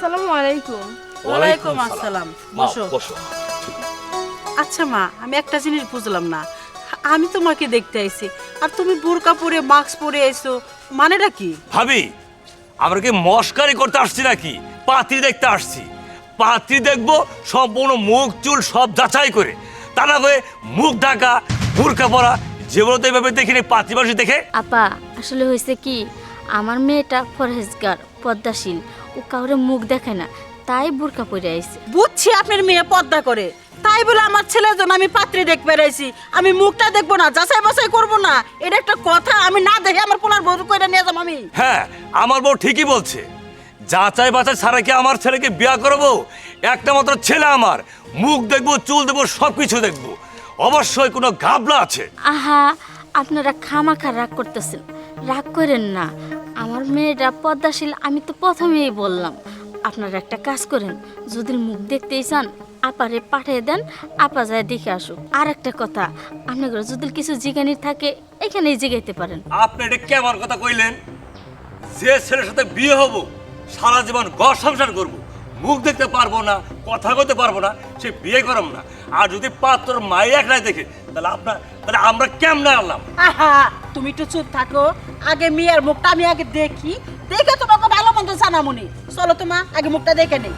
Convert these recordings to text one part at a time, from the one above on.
আসসালামু আলাইকুম। ওয়ালাইকুম আসসালাম। বসো। বসো। আচ্ছা মা, আমি একটা জিনিস বুঝলাম না। আমি তোমাকে দেখতে আইছি আর তুমি বোরকা পরে মাস্ক পরে আইছো, মানেটা কি? ভাবি, আমরা কি মস্কারি করতে আসছি নাকি? পাত্রী দেখতে আসছি। পাত্রী দেখবো সম্পূর্ণ মুখ চুল সব যাচাই করে, তা না করে মুখ ঢাকা বোরকা পরা যেগুলো তো এইভাবে দেখিনি পাত্রীবাসী দেখে। আপা আসলে হয়েছে কি, আমার মেয়েটা পরহেজগার পদ্মাশীল, ও কাউরে মুখ দেখে না, তাই বোরকা পরে আইছে। বুঝছি আপনার মেয়ে পর্দা করে, তাই বলে আমার ছেলের জন্য আমি পাত্রী দেখতে বেড়াইছি, আমি মুখটা দেখবো না, যাচাই বাছাই করবো না? এটা একটা কথা? আমি না দেখে আমার পোলার বউ কইরা নিয়ে যাবো আমি? হ্যাঁ, আমার বউ ঠিকই বলছে। যাচাই বাছাই ছাড়া কি আমার ছেলেকে বিয়া করবো? একটা মাত্র ছেলে আমার, মুখ দেখবো চুল দেখবো সব কিছু দেখবো। অবশ্যই কোনো ঘাবলা আছে। আহা, আপনারা খামাখা রাগ করতেছেন, রাগ করেন না। আমার মেয়েটা পদ্মাশীল, আমি তো প্রথমেই বললাম। আপনারা একটা কাজ করেন, যদি মুখ দেখতেই চান আপারে পাঠিয়ে দেন, আপা যায় দেখে আসুক। আর একটা কথা, আপনার যদি কিছু জিজ্ঞানির থাকে এখানেই জিগাইতে পারেন। আপনি এটা কেমন কথা কইলেন? যে ছেলের সাথে বিয়ে হবো, সারা জীবন ঘর সংসার করবো, মুখ দেখতে পারবো না, কথা কইতে পারবো না, সে বিয়ে করব না। আর যদি পাত্র মাই এক নাই দেখে, তাহলে আমরা কেমনে আনলাম? আহা, তুমি একটু চুপ থাকো। আগে মেয়ের মুখটা আমি আগে দেখি, দেখে তোমাকে ভালো মন্দ জানামুনি। চলো তোমা, আগে মুখটা দেখে নেই।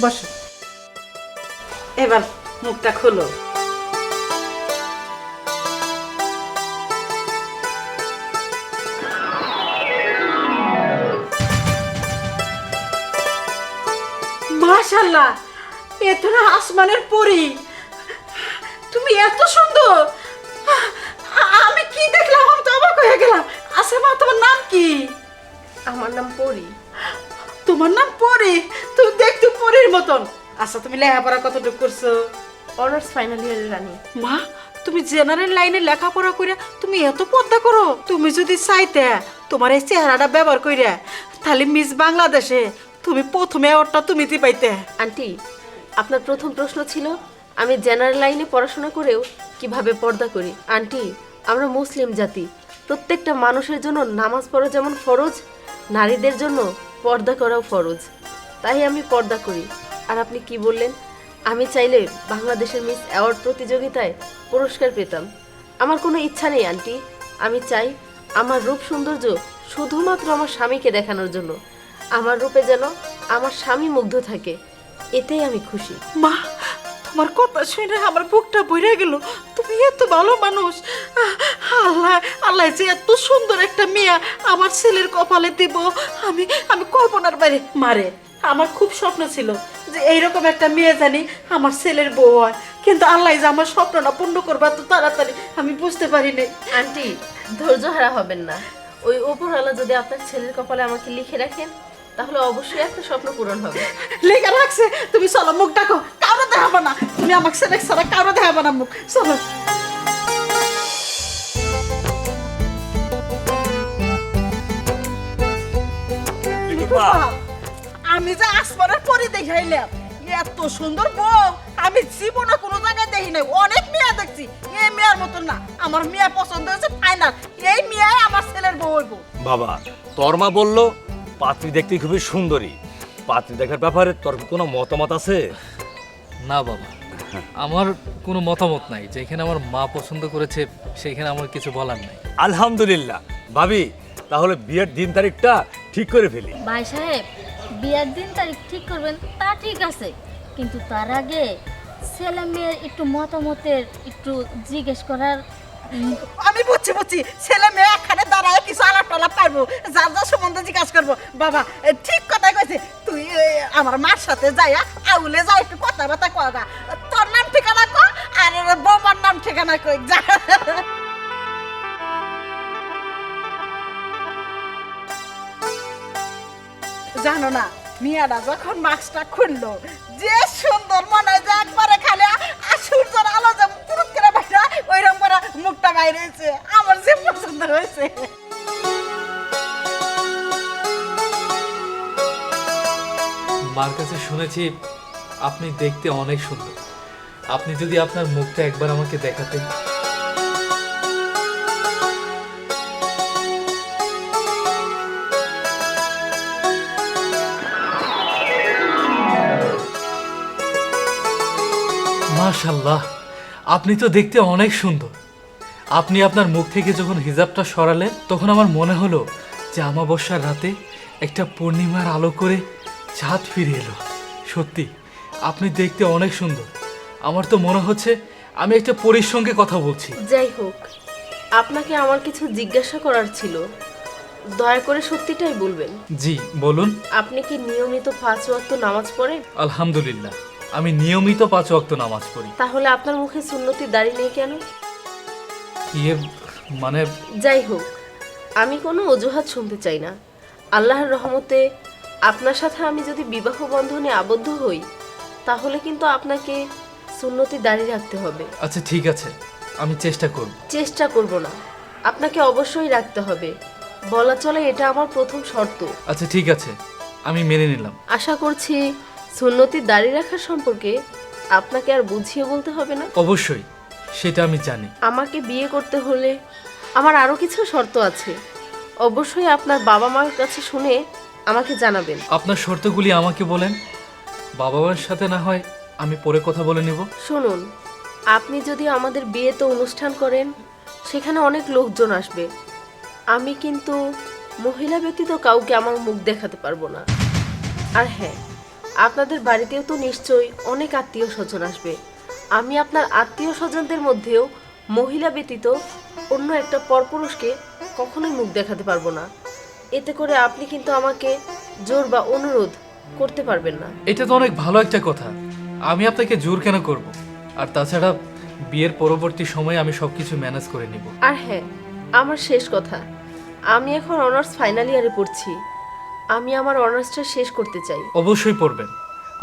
বসো, এবার মুখটা খোলো। মাশাআল্লাহ, এ তো না আসমানের পরী। তুমি এত সুন্দর, আমি কি দেখলাম, আমি তো অবাক হয়ে গেলাম। আচ্ছা মা, তোমার নাম কি? আমার নাম পরি। তোমার নাম পরী? তুমি দেখতে পরীর মতন। আচ্ছা, তুমি লেখাপড়া কতটুকু করছো? অনার্স ফাইনাল ইয়ারের রানী। মা, তুমি জেনারেল লাইনে লেখাপড়া করে তুমি এত পর্দা করো? তুমি যদি চাইতে তোমার এই চেহারাটা ব্যবহার কইরা, তাহলে মিস বাংলাদেশে তুমি প্রথমে অ্যাওয়ার্ডটা তুমি পাইতে। আন্টি, আপনার প্রথম প্রশ্ন ছিল আমি জেনারেল লাইনে পড়াশোনা করেও কিভাবে পর্দা করি। আন্টি, আমরা মুসলিম জাতি, প্রত্যেকটা মানুষের জন্য নামাজ পড়া যেমন ফরজ, নারীদের জন্য পর্দা করাও ফরজ। তাই আমি পর্দা করি। আর আপনি কি বললেন? আমি চাইলে বাংলাদেশের মিস অ্যাওয়ার্ড প্রতিযোগিতায় পুরস্কার পেতাম। আমার কোনো ইচ্ছা নেই আন্টি। আমি চাই আমার রূপ সৌন্দর্য শুধুমাত্র আমার স্বামীকে দেখানোর জন্য। আমার রূপে যেন আমার স্বামী মুগ্ধ থাকে, এতেই আমি খুশি। মা, তোমার কথা শুনে আমার বুকটা ভরে গেল। তুমি এত ভালো মানুষ। আল্লাহ আল্লাহ যে এত সুন্দর একটা মেয়ে আমার ছেলের কপালে দিব, আমি আমি কল্পনার বাইরে। মারে, আমার খুব স্বপ্ন ছিল যে এইরকম একটা মেয়ে জানি আমার ছেলের বউ হয়, কিন্তু আল্লাহ যে আমার স্বপ্নটা পূর্ণ করবা তো তাড়াতাড়ি, আমি বুঝতে পারি নাই। আন্টি, ধৈর্য হারা হবেন না। ওই উপরওয়ালা যদি আপনার ছেলের কপালে আমাকে লিখে রাখেন, তাহলে অবশ্যই একটা স্বপ্ন পূরণ হবে। লেখা রাখছে। তুমি চলো, মুখ ডাকো, কারো দেখাবো না। তুমি আমাকে ছেলে ছাড়া কারো দেখাবো না মুখ। চলো। আমি যে আসমানের পরি দেখাইলাম, এত সুন্দর বউ আমি জীবনে কোনো জায়গায় দেখি নাই। অনেক মেয়ে দেখছি, এই মেয়ের মতন না। আমার মেয়ে পছন্দ হয়েছে ফাইনাল, এই মেয়ে আমার ছেলের বউ হইব। বাবা, তোর মা বললো পাত্রী দেখতে খুবই সুন্দরী। পাত্রী দেখার ব্যাপারে তোর কোনো মতামত আছে? না বাবা, আমার কোনো মতামত নাই। যেখানে আমার মা পছন্দ করেছে সেখানে আমার কিছু বলার নাই। আলহামদুলিল্লাহ। ভাবি, তাহলে বিয়ের দিন তারিখটা ঠিক করে ফেলি। ভাই সাহেব, বিয়ের দিন তারিখ ঠিক করবেন তা ঠিক আছে, কিন্তু তার আগে ছেলে মেয়ের একটু মতামতের একটু জিজ্ঞেস করার। আমি বুঝছি, ছেলে মেয়ে একখানে দাঁড়ায় কিছু আলাপ টালাপ পারবো, যার যার সম্বন্ধে জিজ্ঞাসা করবো। বাবা ঠিক কথাই কইছে, তুই আমার মার সাথে যাইয়া আউলে যাই একটু কথাবার্তা কগা। তোর নাম ঠিকানা ক, আর বৌমার নাম ঠিকানা কই যা। জানো না, মিয়াটা যখন মাস্কটা খুললো, যে সুন্দর মনে হয় যে একবারে খালি সূর্যের আলো যেমন পুরুত করে বাইরে ওইরকম করে মুখটা বাইরে হয়েছে। আমার যে পছন্দ হয়েছে। মার কাছে শুনেছি আপনি দেখতে অনেক সুন্দর। আপনি যদি আপনার মুখটা একবার আমাকে দেখাতেন। মাশাল্লাহ, আপনি তো দেখতে অনেক সুন্দর। আপনি আপনার মুখ থেকে যখন হিজাবটা সরালেন তখন আমার মনে হলো যে অমাবস্যার রাতে একটা পূর্ণিমার আলো করে চাঁদ ফিরে এলো। সত্যি আপনি দেখতে অনেক সুন্দর। আমার তো মনে হচ্ছে আমি একটা পরীর সঙ্গে কথা বলছি। যাই হোক, আপনাকে আমার কিছু জিজ্ঞাসা করার ছিল, দয়া করে সত্যিটাই বলবেন। জি বলুন। আপনি কি নিয়মিত 5 ওয়াক্ত নামাজ পড়েন? আলহামদুলিল্লাহ, আমি নিয়মিত 5 ওয়াক্ত নামাজ পড়ি। তাহলে আপনার মুখে সুন্নতি দাড়ি নেই কেন? ইয়ে মানে যাই হোক, আমি কোনো অজুহাত শুনতে চাই না। আল্লাহর রহমতে আপনার সাথে আমি যদি বিবাহ বন্ধনে আবদ্ধ হই, তাহলে কিন্তু আপনাকে সুন্নতি দাড়ি রাখতে হবে। আচ্ছা ঠিক আছে, আমি চেষ্টা করব। চেষ্টা করব না, আপনাকে অবশ্যই রাখতে হবে। বলা চলে এটা আমার প্রথম শর্ত। আচ্ছা ঠিক আছে, আমি মেনে নিলাম। আশা করছি সুন্নতি দাড়ি রাখার সম্পর্কে আপনাকে আর বুঝিয়ে বলতে হবে না। অবশ্যই, সেটা আমি জানি। আমাকে বিয়ে করতে হলে আমার আরও কিছু শর্ত আছে, অবশ্যই আপনার বাবা মার কাছে শুনে আমাকে জানাবেন। আপনার শর্তগুলি আমাকে বলেন, বাবা মার সাথে না হয় আমি পরে কথা বলে নিব। শুনুন, আপনি যদি আমাদের বিয়েতে অনুষ্ঠান করেন, সেখানে অনেক লোকজন আসবে। আমি কিন্তু মহিলা ব্যতীত কাউকে আমার মুখ দেখাতে পারবো না। আর হ্যাঁ, আপনাদের বাড়িতেও তো নিশ্চয়ই অনেক আত্মীয় স্বজন আসবে। আমি আপনার আত্মীয় স্বজনদের মধ্যেও মহিলা ব্যতীত অন্য একটা পরপুরুষকে কখনোই মুখ দেখাতে পারবো না। এতে করে আপনি কিন্তু আমাকে জোর বা অনুরোধ করতে পারবেন না। এটা তো অনেক ভালো একটা কথা, আমি আপনাকে জোর কেন করব? আর তাছাড়া বিয়ের পরবর্তী সময়ে আমি সবকিছু ম্যানেজ করে নিব। আর হ্যাঁ, আমার শেষ কথা, আমি এখন অনার্স ফাইনাল ইয়ারে পড়ছি। আমি আমার অনার্সটা শেষ করতে চাই। অবশ্যই পড়বেন।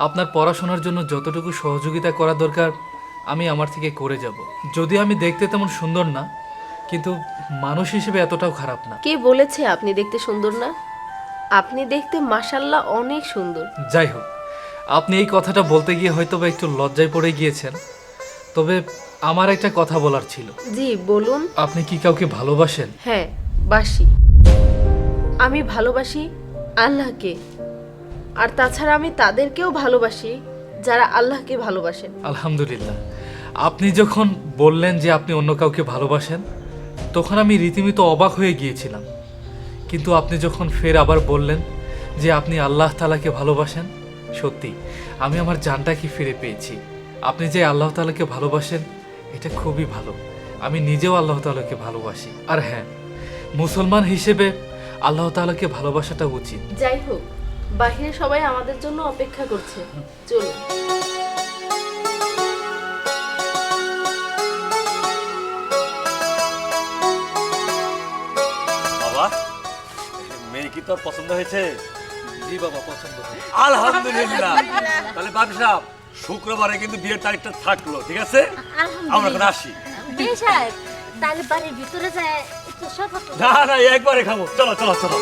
আপনার পড়াশোনার জন্য যতটুকু সহযোগিতা করা দরকার আমি আমার থেকে করে যাব। যদি আমি দেখতে তেমন সুন্দর না, কিন্তু মানুষ হিসেবে এতটাও খারাপ না। কে বলেছে আপনি দেখতে সুন্দর না? আপনি দেখতে মাশাল্লাহ অনেক সুন্দর। যাই হোক, আপনি এই কথাটা বলতে গিয়ে হয়তো বা একটু লজ্জায় পড়ে গিয়েছেন, তবে আমার একটা কথা বলার ছিল। জি বলুন। আপনি কি কাউকে ভালোবাসেন? হ্যাঁ, বাসি। আমি ভালোবাসি আল্লাহকে, আর তাছাড়া আমি তাদেরকেও ভালোবাসি যারা আল্লাহকে ভালোবাসেন। আলহামদুলিল্লাহ, আপনি যখন বললেন যে আপনি অন্য কাউকে ভালোবাসেন, তখন আমি রীতিমতো অবাক হয়ে গিয়েছিলাম। কিন্তু আপনি যখন ফের আবার বললেন যে আপনি আল্লাহ তাআলাকে ভালোবাসেন, সত্যি আমি আমার জানটাকে ফিরে পেয়েছি। আপনি যে আল্লাহ তাআলাকে ভালোবাসেন এটা খুবই ভালো। আমি নিজেও আল্লাহ তাআলাকে ভালোবাসি। আর হ্যাঁ, মুসলমান হিসেবে আল্লাহ তাআলাকে ভালোবাসাটা উচিত। যাই হোক, বাহিরে সবাই আমাদের জন্য অপেক্ষা করছে, চলুন। বাবা, মেয়ে কি তোর পছন্দ হয়েছে? জি বাবা, পছন্দ। আলহামদুলিল্লাহ। তাহলে বাবু সাহেব, শুক্রবারে কিন্তু বিয়ের তারিখটা থাকলো, ঠিক আছে? আমরা এখন আসি। বিয়ে সাহেব, তাহলে বাড়ির ভিতরে যায় একটু শরবত। না না, একবারে খাবো। চলো চলো চলো।